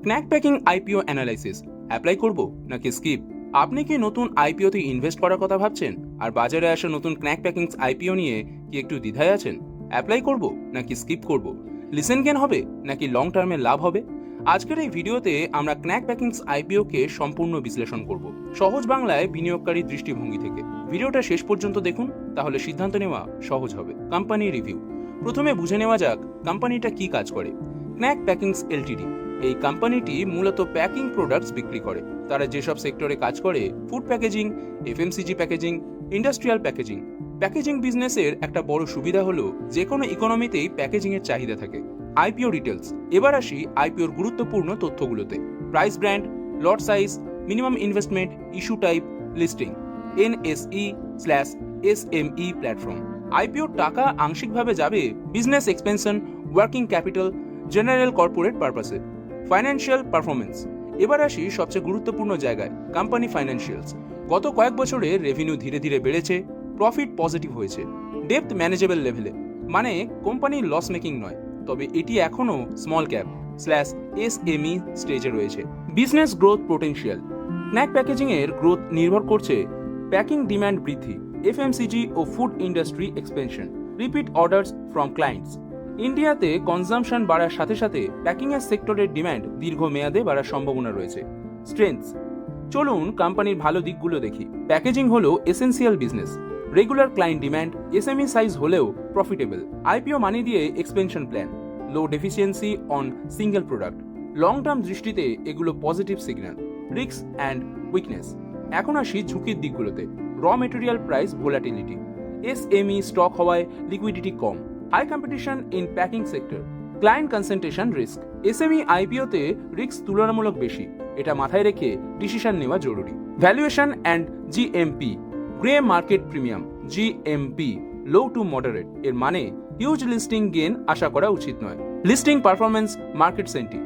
ক্ন্যাক packing IPO analysis apply করব নাকি skip? আপনি কি নতুন আইপিওতে ইনভেস্ট করার কথা ভাবছেন আর বাজারে আসা নতুন ক্ন্যাক প্যাকিং আইপিও নিয়ে কি একটু দ্বিধায় আছেন? অ্যাপ্লাই করব নাকি স্কিপ করব? লিসেন গেন হবে নাকি লং টার্মে লাভ হবে? আজকের এই ভিডিওতে আমরা ক্ন্যাক প্যাকিং আইপিও কে সম্পূর্ণ বিশ্লেষণ করব, সহজ বাংলায় বিনিয়োগকারী দৃষ্টিভঙ্গি থেকে। ভিডিওটা শেষ পর্যন্ত দেখুন, তাহলে সিদ্ধান্ত নেওয়া সহজ হবে। Company review. প্রথমে বুঝে নেওয়া যাক কোম্পানিটা কি কাজ করে। ক্ন্যাক প্যাকিং এলটিডি এই কোম্পানিটি মূলত প্যাকিং প্রোডাক্টস বিক্রি করে। তারা যেসব সেক্টরে কাজ করে, food packaging, FMCG packaging, industrial packaging. Packaging বিজনেসের একটা বড় সুবিধা হলো যে কোনো ইকোনমিতেই প্যাকেজিং এর চাহিদা থাকে। IPO details. এবার আসি আইপিওর গুরুত্বপূর্ণ তথ্যগুলোতে। Price brand, lot size, minimum investment, issue type, listing, NSE/SME platform. আইপিওর টাকা আংশিকভাবে যাবে business expansion, working capital, general corporate পারপাসে। Financial performance. এবার আসি সবচেয়ে গুরুত্বপূর্ণ জায়গায়, কোম্পানি ফাইন্যান্সিয়ালস। গত কয়েক বছরে রেভিনিউ ধীরে ধীরে বেড়েছে, প্রফিট পজিটিভ হয়েছে, ডেপ্থ ম্যানেজেবল লেভেলে, মানে কোম্পানি লস মেকিং নয়, তবে এটি এখনও স্মল ক্যাপ/SME স্টেজে রয়েছে। Business growth potential. Knack packaging এর গ্রোথ নির্ভর করছে প্যাকিং ডিমান্ড বৃদ্ধি, এফএমসিজি ও food industry expansion, repeat orders from clients. ইন্ডিয়াতে কনজাম্পশন বাড়ার সাথে সাথে প্যাকিং এর সেক্টরের ডিমান্ড দীর্ঘমেয়াদে বাড়ার সম্ভাবনা রয়েছে। স্ট্রেংথস। চলুন কোম্পানির ভালো দিকগুলো দেখি। প্যাকেজিং হলো essential business, regular client demand, SME size হলেও প্রফিটেবল, আইপিও মানি দিয়ে expansion plan, low deficiency on single product. Long term দৃষ্টিতে এগুলো positive signal. Risk and weakness. এখন আসি ঝুঁকির দিকগুলোতে। Raw material price volatility, SME stock হওয়ায় লিকুইডিটি কম, high competition in packing sector, client concentration risk. SME আইপিওতে রিস্ক তুলনামূলক বেশি, এটা মাথায় রেখে ডিসিশন নেওয়া জরুরি। Valuation and GMP, grey market premium, GMP low to moderate, এর মানে হিউজ লিস্টিং গেন আশা করা উচিত নয়। Listing performance, market centi,